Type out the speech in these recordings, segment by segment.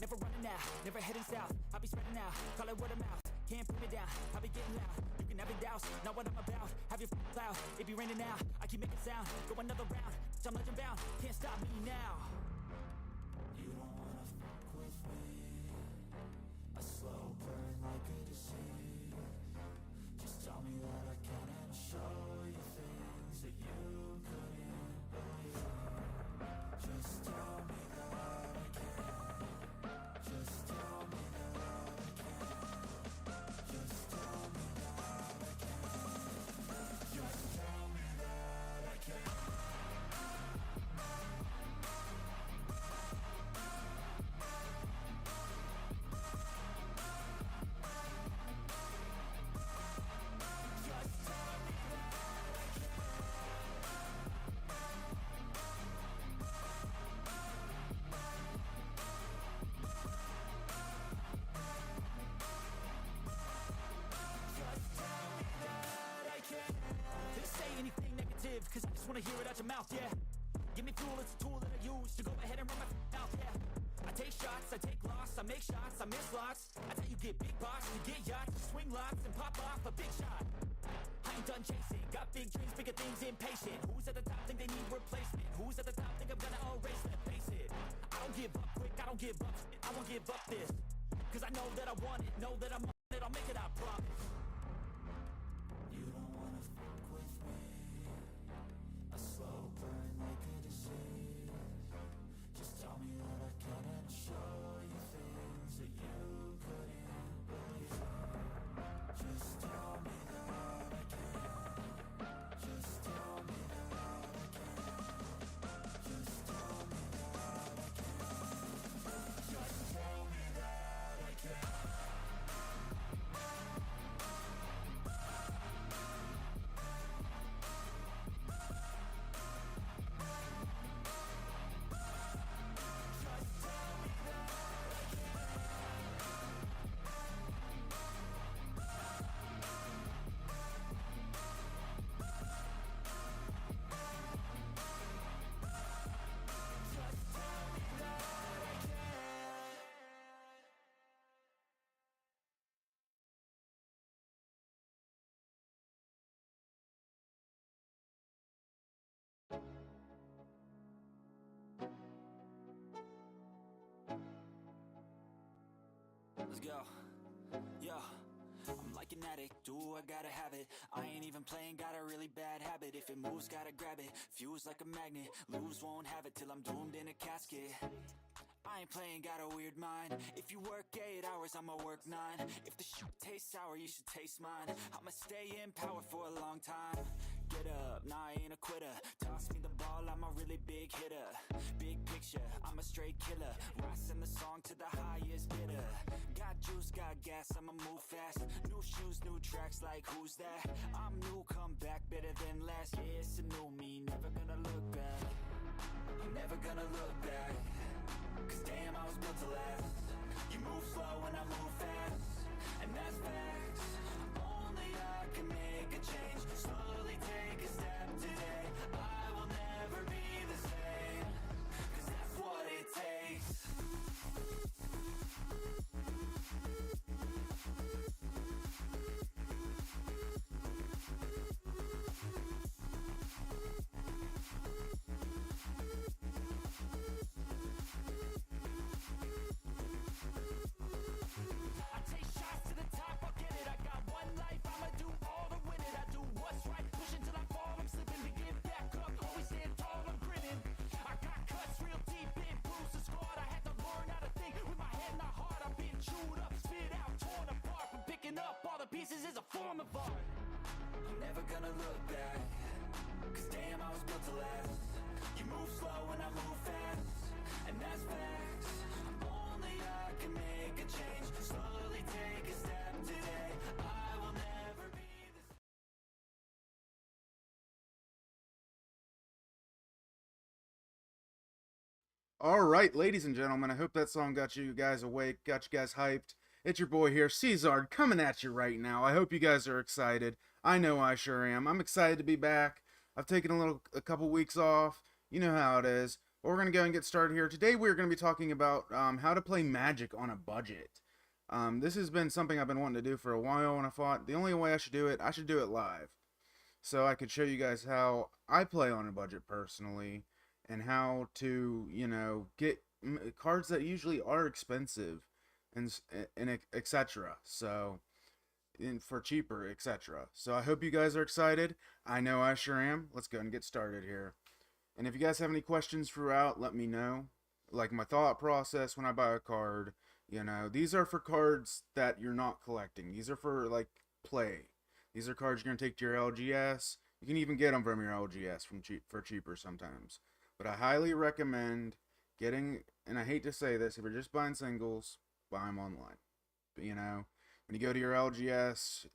never running out, never heading south. I'll be spreading out, call it word of mouth. Can't put me down, I'll be getting loud. You can have your doubts, not what I'm about. Have your cloud, it be raining now. I keep making sound, go another round. I'm legend bound, can't stop me now. You don't wanna fuck with me. A slow burn like a disease. Just tell me that I can and I'll show you things that you couldn't believe. Just tell me that I can. Just tell me that I can. Just tell me that I can. Just tell me that I can. Cause I just wanna hear it out your mouth, yeah. Give me fuel, it's a tool that I use to go ahead and run my mouth, yeah. I take shots, I take loss, I make shots, I miss lots. I tell you get big box, you get yachts, you swing lots and pop off a big shot. I ain't done chasing, got big dreams, bigger things, impatient. Who's at the top think they need replacement? Who's at the top think I'm gonna erase them? Face it, I don't give up quick, I don't give up shit, I won't give up this. Cause I know that I want it, know that I'm on it, I'll make it, I promise. You don't wanna fuck with me. A slow burn like a disease. Just tell me that I can and I'll show you things that you couldn't believe. Just tell me that I can. Just tell me that I can. Just tell me that I can. Just tell me that I can. Let's go. Yo, I'm like an addict, do I gotta have it. I ain't even playing, got a really bad habit. If it moves, gotta grab it, fuse like a magnet. Lose, won't have it till I'm doomed in a casket. I ain't playing, got a weird mind. If you work 8 hours, I'ma work 9. If the shoot tastes sour, you should taste mine. I'ma stay in power for a long time. Get up, nah, I ain't a quitter. Toss me the ball, I'm a really big hitter. Big picture, I'm a straight killer. Rising the song to the highest bidder. Got juice, got gas, I'ma move fast. New shoes, new tracks, like who's that? I'm new, come back, better than last. Yeah, it's a new me, never gonna look back. I'm never gonna look back. Cause damn, I was built to last. You move slow and I move fast, and that's facts. Only I can make a change. Slowly take a step today. I will never be the same. Cause that's what it takes. Up all the pieces is a form of art. I'm never gonna look back. Cause damn, I was built to last. You move slow and I move fast, and that's facts. Only I can make a change. Slowly take a step today. I will never be the same. All right, ladies and gentlemen, I hope that song got you guys awake, got you guys hyped. It's your boy here, Czardd, coming at you right now. I hope you guys are excited. I know I sure am. I'm excited to be back. I've taken a couple weeks off. You know how it is. But we're going to go and get started here. Today we're going to be talking about how to play Magic on a budget. This has been something I've been wanting to do for a while, and I thought the only way I should do it live. So I could show you guys how I play on a budget personally, and how to, get cards that usually are expensive, and etc. So, for cheaper, etc. So I hope you guys are excited. I know I sure am. Let's go and get started here. And if you guys have any questions throughout, let me know. Like my thought process when I buy a card. These are for cards that you're not collecting. These are for, like, play. These are cards you're going to take to your LGS. You can even get them from your LGS for cheaper sometimes. But I highly recommend getting, and I hate to say this, if you're just buying singles, buy them online. But, when you go to your LGS,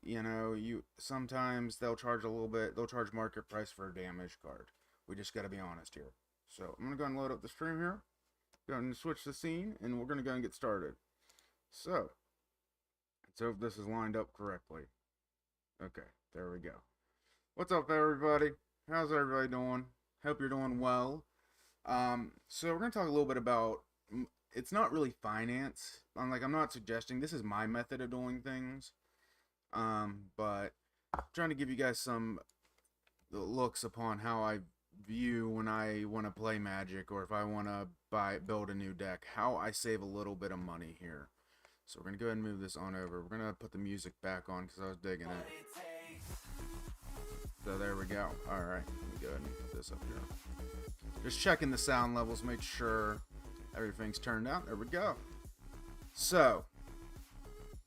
sometimes they'll charge a little bit. They'll charge market price for a damaged card. We just got to be honest here. So I'm going to go and load up the stream here. Go and switch the scene, and we're going to go and get started. So, let's hope this is lined up correctly. Okay, there we go. What's up, everybody? How's everybody doing? Hope you're doing well. So we're going to talk a little bit about, it's not really finance. I'm not suggesting, this is my method of doing things. But I'm trying to give you guys some looks upon how I view when I want to play Magic, or if I want to build a new deck, how I save a little bit of money here. So we're going to go ahead and move this on over. We're going to put the music back on because I was digging it. So there we go. Alright, let me go ahead and put this up here. Just checking the sound levels, make sure everything's turned out. There we go. So,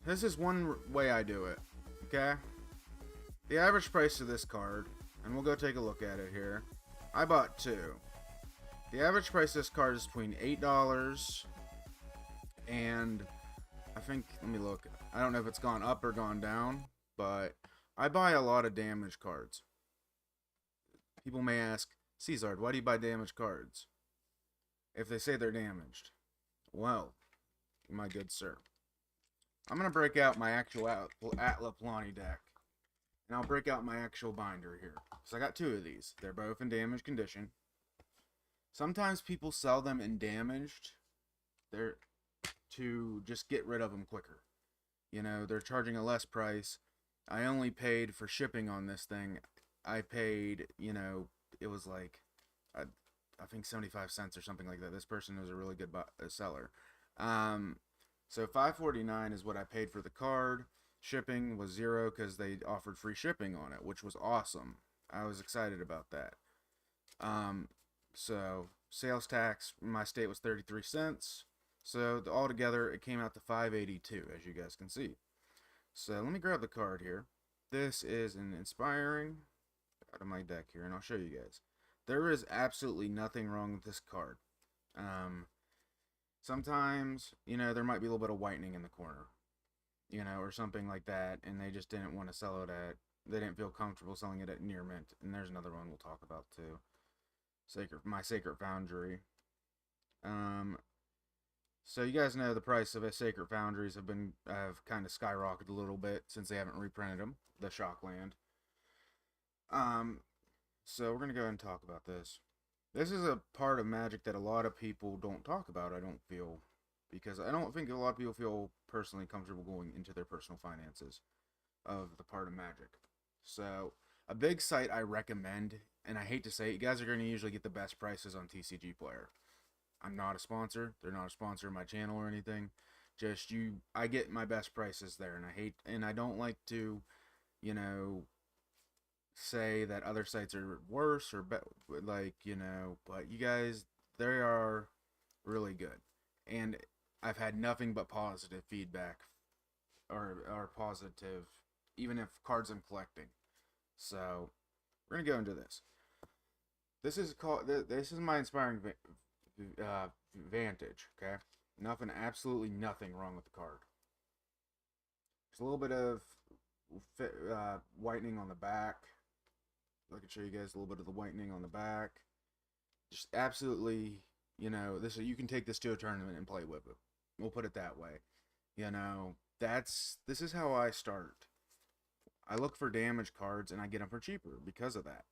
this is one way I do it. Okay? The average price of this card, and we'll go take a look at it here. I bought two. The average price of this card is between $8 and, I think, let me look. I don't know if it's gone up or gone down, but I buy a lot of damaged cards. People may ask, Czardd, why do you buy damaged cards? If they say they're damaged. Well, my good sir, I'm going to break out my actual Atla Plani deck. And I'll break out my actual binder here. So I got two of these. They're both in damaged condition. Sometimes people sell them in damaged. They're to just get rid of them quicker. They're charging a less price. I only paid for shipping on this thing. I paid, it was like, I think 75 cents or something like that. This person was a really good seller. So $5.49 is what I paid for the card. Shipping was $0 because they offered free shipping on it, which was awesome. I was excited about that. So sales tax in my state was 33 cents. So altogether, it came out to $5.82, as you guys can see. So let me grab the card here. This is an Inspiring out of my deck here, and I'll show you guys. There is absolutely nothing wrong with this card. Sometimes, there might be a little bit of whitening in the corner, or something like that, and they just didn't want to sell it at, they didn't feel comfortable selling it at near mint. And there's another one we'll talk about too. My Sacred Foundry. So you guys know the price of Sacred Foundries have kind of skyrocketed a little bit since they haven't reprinted them, the Shockland. So we're going to go ahead and talk about this. This is a part of Magic that a lot of people don't talk about, I don't feel. Because I don't think a lot of people feel personally comfortable going into their personal finances of the part of Magic. So, a big site I recommend, and I hate to say it, you guys are going to usually get the best prices on TCG Player. I'm not a sponsor. They're not a sponsor of my channel or anything. Just I get my best prices there, and I don't like to, say that other sites are worse or but you guys, they are really good. And I've had nothing but positive feedback, or positive, even if cards I'm collecting. So we're gonna go into this. This is my Inspiring Vantage. Okay, absolutely nothing wrong with the card. There's a little bit of whitening on the back. I can show you guys a little bit of the whitening on the back. Just absolutely, you can take this to a tournament and play with it. We'll put it that way. This is how I start. I look for damaged cards and I get them for cheaper because of that.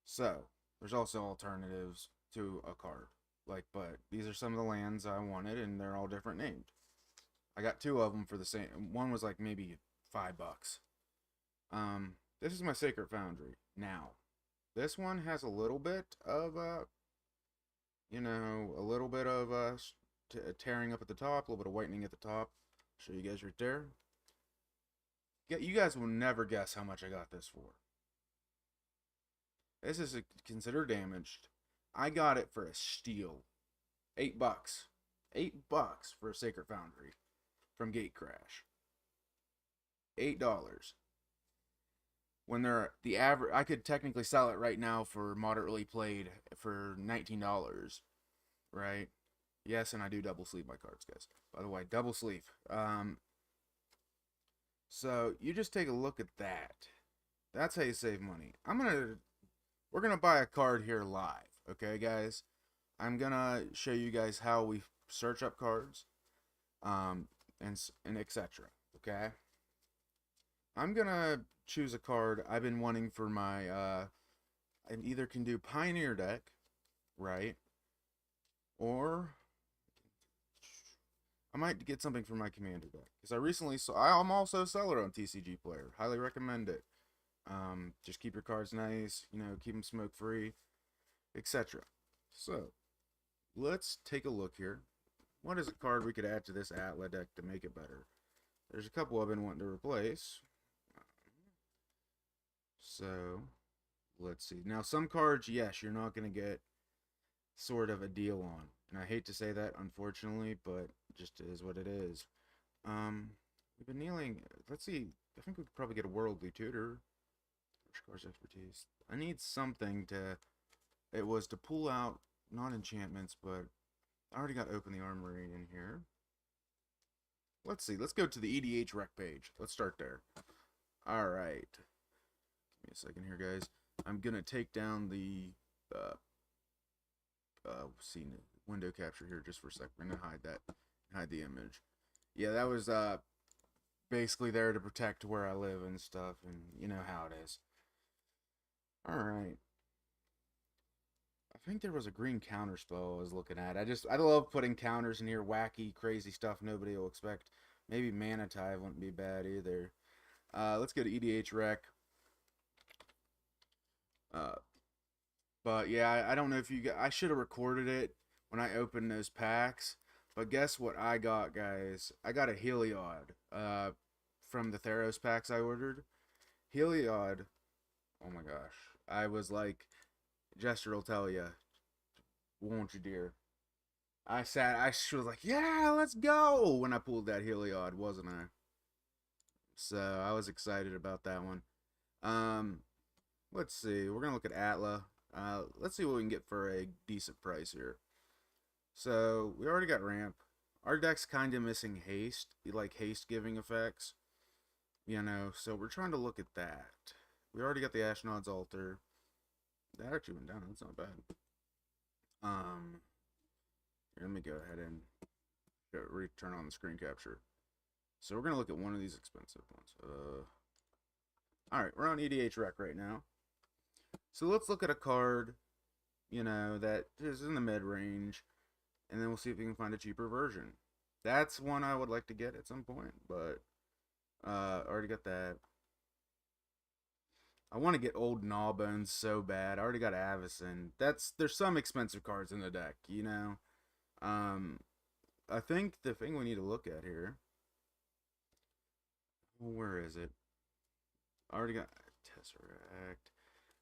So, there's also alternatives. to a card. Like, but these are some of the lands I wanted, and they're all different named. I got 2 of them for the same. One was like maybe $5. This is my Sacred Foundry. Now, this one has a little bit of you know, a little bit of tearing up at the top, a little bit of whitening at the top. Show you guys right there. You guys will never guess how much I got this for. This is considered damaged. I got it for a steal. $8. $8 for a Sacred Foundry from Gatecrash. $8. When they're the average, I could technically sell it right now for moderately played for $19, right? Yes, and I do double sleeve my cards, guys. By the way, double sleeve. So you just take a look at that. That's how you save money. We're gonna buy a card here live, okay, guys? I'm gonna show you guys how we search up cards, and etc. Okay. I'm gonna choose a card I've been wanting for my I either can do Pioneer deck, right? Or I might get something for my Commander deck. Because I recently saw I'm also a seller on TCG Player. Highly recommend it. Just keep your cards nice, you know, keep them smoke free, etc. So let's take a look here. What is a card we could add to this Atla deck to make it better? There's a couple I've been wanting to replace. So, let's see. Now, some cards, yes, you're not going to get sort of a deal on. And I hate to say that, unfortunately, but it just is what it is. We've been kneeling. Let's see. I think we could probably get a Worldly Tutor. Cards expertise. I need something to... It was to pull out, not enchantments, but I already got Open the Armory in here. Let's see. Let's go to the EDH rec page. Let's start there. Alright. Give me a second here, guys. I'm gonna take down the window capture here just for a second. We're gonna hide the image. Yeah, that was basically there to protect where I live and stuff, and you know how it is. Alright. I think there was a green counter spell I was looking at. I love putting counters in here, wacky, crazy stuff nobody will expect. Maybe Mana Tithe wouldn't be bad either. Let's go to EDH rec. But yeah, I don't know if you I should have recorded it when I opened those packs. But guess what I got, guys? I got a Heliod from the Theros packs I ordered. Heliod. Oh my gosh. I was like, Jester will tell you, won't you, dear? I was like, yeah, let's go when I pulled that Heliod, wasn't I? So I was excited about that one. Let's see. We're gonna look at Atla. Let's see what we can get for a decent price here. So we already got ramp. Our deck's kind of missing haste, like haste giving effects. You know, so we're trying to look at that. We already got the Ashnod's Altar. That actually went down. That's not bad. Here, let me go ahead and turn on the screen capture. So we're gonna look at one of these expensive ones. Alright, we're on EDH rec right now. So let's look at a card, you know, that is in the mid-range, and then we'll see if we can find a cheaper version. That's one I would like to get at some point, but already got that. I want to get Old Gnawbones so bad. I already got Avacyn. There's some expensive cards in the deck, you know. I think the thing we need to look at here. Where is it? I already got Tesseract.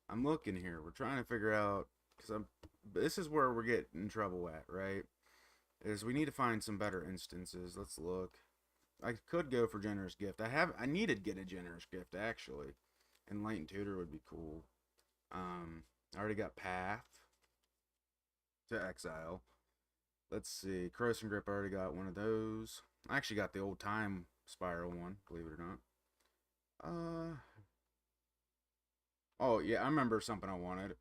I'm looking here. We're trying to figure out, because this is where we're getting in trouble at, right? Is we need to find some better instances. Let's look. I could go for Generous Gift. I needed to get a Generous Gift, actually. Enlightened Tutor would be cool. I already got Path to Exile. Let's see. Corrosion Grip, I already got one of those. I actually got the old Time Spiral one, believe it or not. Oh, yeah, I remember something I wanted.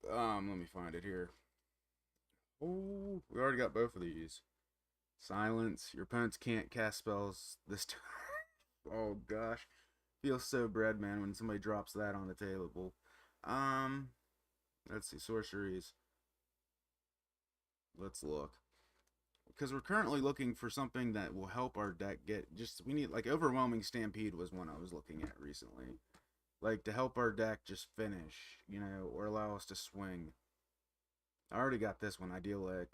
Let me find it here. Oh, we already got both of these. Silence. Your opponents can't cast spells this turn. Oh, gosh. Feels so bread, man, when somebody drops that on the table. Let's see, sorceries. Let's look. Because we're currently looking for something that will help our deck get just, we need, like, Overwhelming Stampede was one I was looking at recently. Like, to help our deck just finish, you know, or allow us to swing. I already got this one, Idyllic.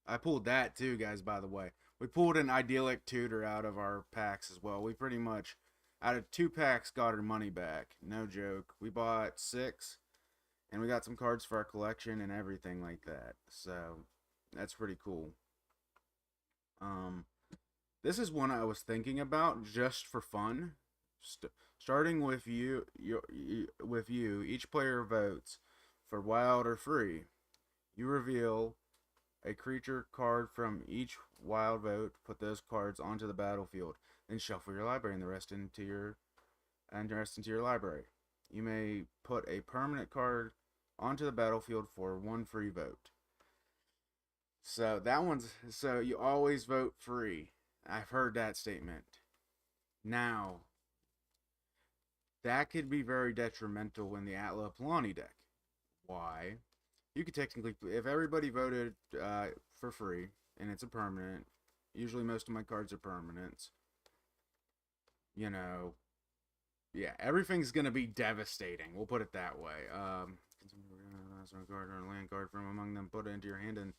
I pulled that too, guys, by the way. We pulled an Idyllic Tutor out of our packs as well. We pretty much, out of 2 packs, got our money back. No joke. We bought 6, and we got some cards for our collection and everything like that. So, that's pretty cool. This is one I was thinking about just for fun. Starting with you, each player votes for wild or free. You reveal a creature card from each wild vote. Put those cards onto the battlefield. Then shuffle your library and the rest into your library. You may put a permanent card onto the battlefield for 1 free vote. So that one's, so you always vote free. I've heard that statement. Now, that could be very detrimental in the Atla Palani deck. Why? You could technically, if everybody voted for free, and it's a permanent, usually most of my cards are permanents, you know, yeah, everything's going to be devastating. We'll put it that way. A card or a land card from among them, put it into your hand, and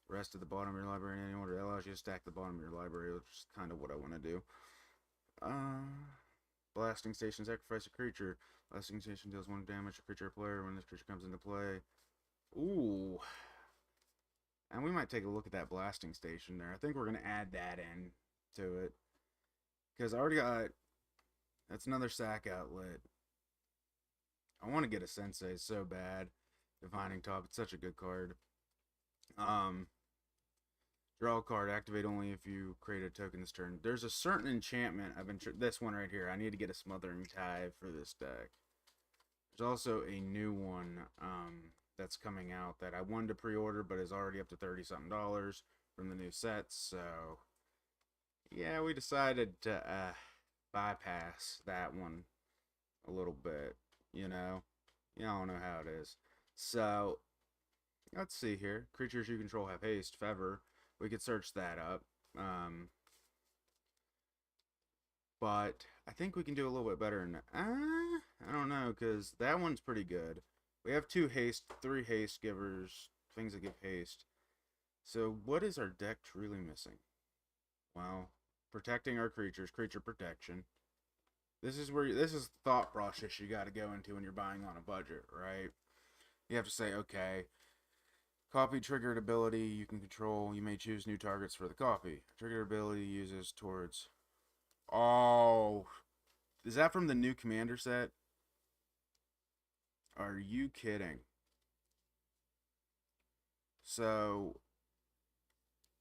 the rest of the bottom of your library in any order. It allows you to stack the bottom of your library, which is kind of what I want to do. Blasting Station, sacrifice a creature. Blasting Station deals 1 damage to creature or player when this creature comes into play. Ooh. And we might take a look at that Blasting Station there. I think we're going to add that in to it. Because I already got... That's another sack outlet. I want to get a Sensei so bad. Divining Top. It's such a good card. Draw a card. Activate only if you create a token this turn. There's a certain enchantment. This one right here. I need to get a Smothering Tithe for this deck. There's also a new one that's coming out that I wanted to pre-order, but is already up to $30-something from the new sets. So, yeah, we decided to bypass that one a little bit. You know, y'all know how it is. So, let's see here. Creatures you control have haste. Fever. We could search that up. But I think we can do a little bit better than I don't know, because that one's pretty good. We have 2 haste, 3 haste givers, things that give haste. So what is our deck truly missing? Well, protecting our creatures, creature protection. This is the thought process you got to go into when you're buying on a budget, right? You have to say, okay, copy triggered ability you can control. You may choose new targets for the copy. Triggered ability uses towards... Oh, is that from the new commander set? Are you kidding? So,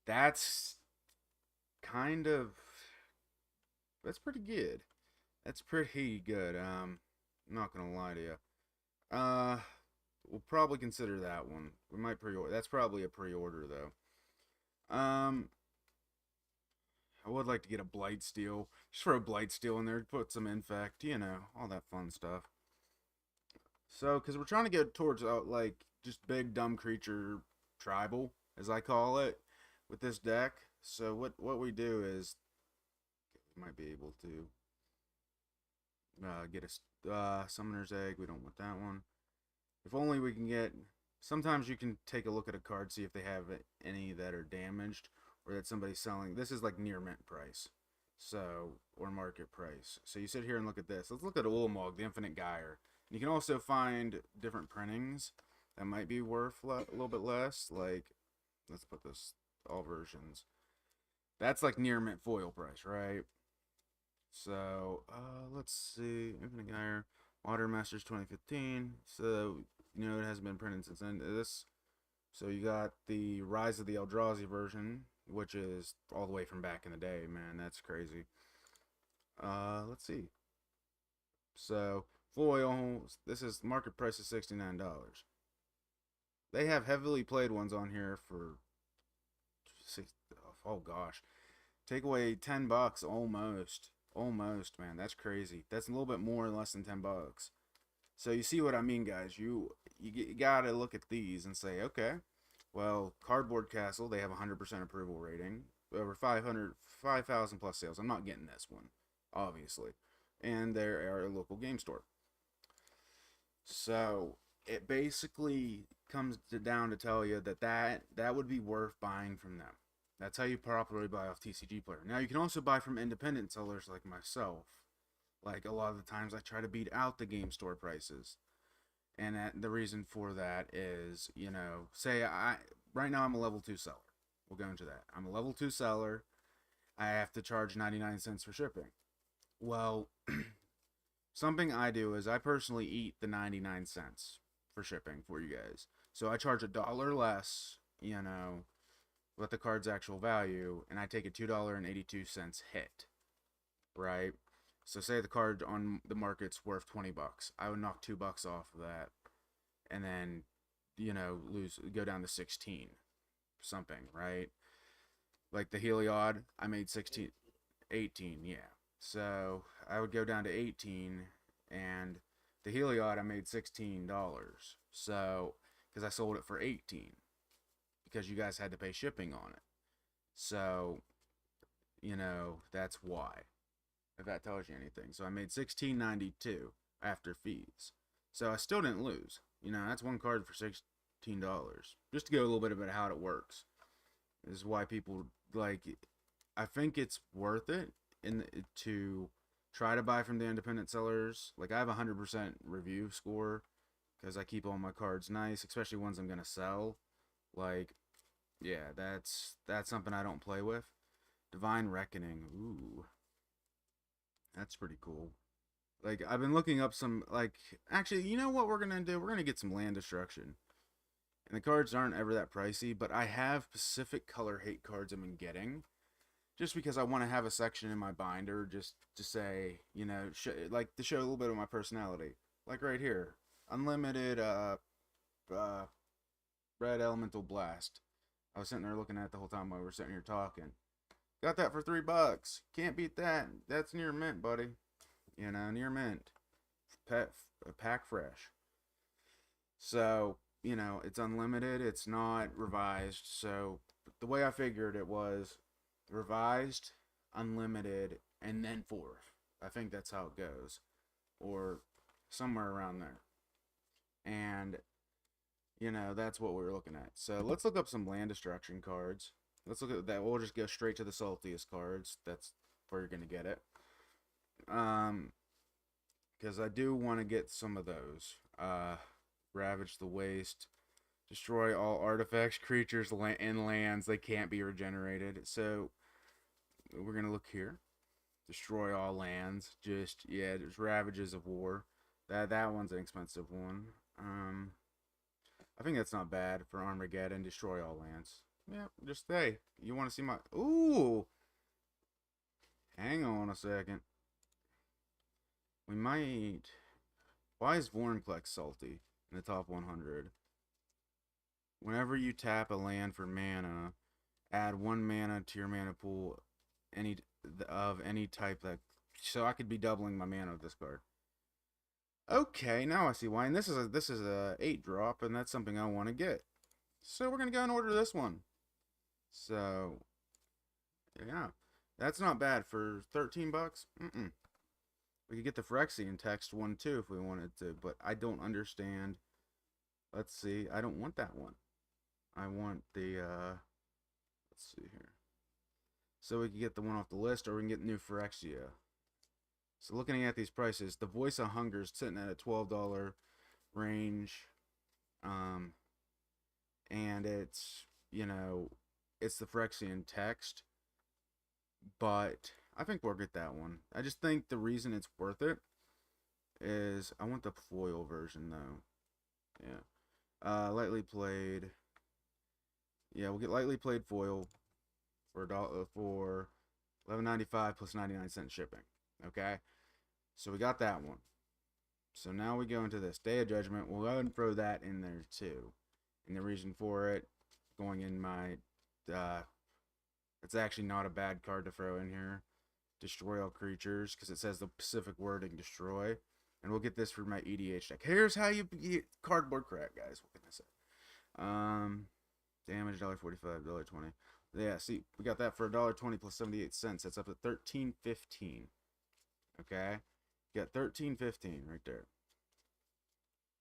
that's kind of... That's pretty good. That's pretty good. I'm not gonna lie to you. We'll probably consider that one. We might pre-order. That's probably a pre-order though. I would like to get a Blightsteel. Just throw a Blightsteel in there, put some Infect, you know, all that fun stuff. So, because we're trying to get towards like just big dumb creature tribal, as I call it, with this deck. So what we do is we might be able to get a Summoner's Egg. We don't want that one. If only we can get... Sometimes you can take a look at a card, see if they have any that are damaged, or that somebody's selling. This is like near mint price, so, or market price. So you sit here and look at this. Let's look at Ulamog, the Infinite Gyre. And you can also find different printings that might be worth a little bit less. Like, let's put this, all versions. That's like near mint foil price, right? So, let's see. Infinite Gyre, Water Masters 2015. So, you know, it hasn't been printed since then. This. So you got the Rise of the Eldrazi version, which is all the way from back in the day, man. That's crazy. Let's see. So, foil, this is market price is $69. They have heavily played ones on here for oh gosh. Take away $10 almost. Almost, man. That's crazy. That's a little bit more, less than $10. So you see what I mean, guys. you gotta look at these and say, okay, well, Cardboard Castle, they have 100% approval rating, over 5,000 plus sales. I'm not getting this one, obviously, and they're a local game store. So it basically comes down to tell you that would be worth buying from them. That's how you properly buy off TCG Player. Now, you can also buy from independent sellers like myself. Like, a lot of the times I try to beat out the game store prices. And the reason for that is, say right now I'm a level 2 seller. We'll go into that. I'm a level 2 seller. I have to charge 99 cents for shipping. Well, something I do is I personally eat the 99 cents for shipping for you guys. So I charge $1 less, with the card's actual value, and I take a $2.82 hit, right? So say the card on the market's worth $20, I would knock $2 off of that, and then, go down to 16, something, right? Like the Heliod, I made 16, 18, yeah. So I would go down to 18, and the Heliod I made $16. So, because I sold it for 18. Because you guys had to pay shipping on it. So, that's why. If that tells you anything. So I made $16.92 after fees. So I still didn't lose. That's one card for $16. Just to go a little bit about how it works. This is why people I think it's worth it to try to buy from the independent sellers. Like, I have a 100% review score because I keep all my cards nice, especially ones I'm gonna sell. Like, yeah, that's something I don't play with. Divine Reckoning, ooh, that's pretty cool. Like, I've been looking up some, actually, you know what we're gonna do? We're gonna get some Land Destruction. And the cards aren't ever that pricey, but I have Pacific Color Hate cards I've been getting. Just because I want to have a section in my binder just to say, to show a little bit of my personality. Like right here. Unlimited, Red Elemental Blast. I was sitting there looking at it the whole time while we were sitting here talking. Got that for $3. Can't beat that. That's near mint, buddy. Near mint. Pack fresh. So, it's unlimited. It's not revised. So, the way I figured it was revised, unlimited, and then fourth. I think that's how it goes. Or somewhere around there. And that's what we're looking at. So let's look up some Land Destruction cards. Let's look at that. We'll just go straight to the saltiest cards. That's where you're going to get it. Because I do want to get some of those. Ravage the Waste. Destroy all artifacts, creatures, and lands. They can't be regenerated. So we're going to look here. Destroy all lands. There's Ravages of War. That one's an expensive one. I think that's not bad for Armageddon. Destroy all lands. Yeah, just hey, you want to see my... Ooh! Hang on a second. We might... Why is Vorinclex salty in the top 100? Whenever you tap a land for mana, add 1 mana to your mana pool of any type that... So I could be doubling my mana with this card. Okay, now I see why. And this is a 8-drop, and that's something I want to get. So we're gonna go and order this one. So yeah, that's not bad for $13. We could get the Phyrexian text one too if we wanted to, but I don't understand. Let's see. I don't want that one. I want the let's see here. So we can get the one off the list, or we can get new Phyrexia. So looking at these prices, the Voice of Hunger is sitting at a $12 range. And it's, it's the Phyrexian text. But I think we'll get that one. I just think the reason it's worth it is I want the foil version though. Yeah. Lightly played. Yeah, we'll get lightly played foil for $11.95 plus 99-cent shipping. Okay, so we got that one. So now we go into this Day of Judgment. We'll go ahead and throw that in there too. And the reason for it, going in my, it's actually not a bad card to throw in here. Destroy all creatures, because it says the specific wording, destroy. And we'll get this for my EDH deck. Here's how you get cardboard crap, guys. What can I say? Damage $1.45, $1.20. Yeah, see, we got that for $1.20 plus 78 cents. That's up to $13.15. Okay, got $13.15 right there.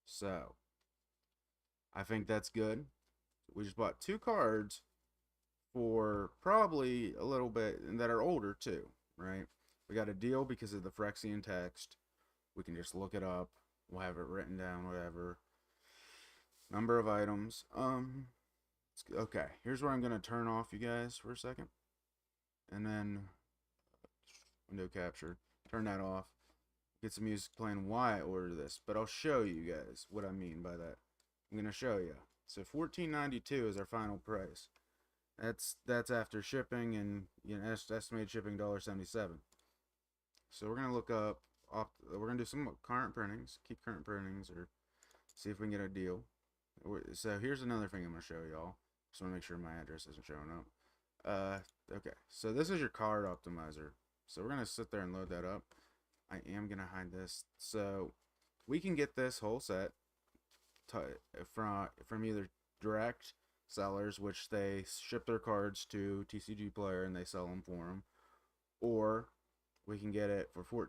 So I think that's good. We just bought 2 cards for probably a little bit, and that are older too, right? We got a deal because of the Phyrexian text. We can just look it up. We'll have it written down, whatever. Number of items. Okay, here's where I'm gonna turn off you guys for a second, and then window capture. Turn that off. Get some music playing while I order this, but I'll show you guys what I mean by that. I'm gonna show you. So $14.92 is our final price. That's after shipping and estimated shipping $1.77. So we're gonna look up. We're gonna do some current printings. Keep current printings or see if we can get a deal. So here's another thing I'm gonna show y'all. Just want to make sure my address isn't showing up. Okay. So this is your card optimizer. So we're gonna sit there and load that up. I am gonna hide this. So we can get this whole set from either direct sellers, which they ship their cards to TCG Player and they sell them for them, or we can get it for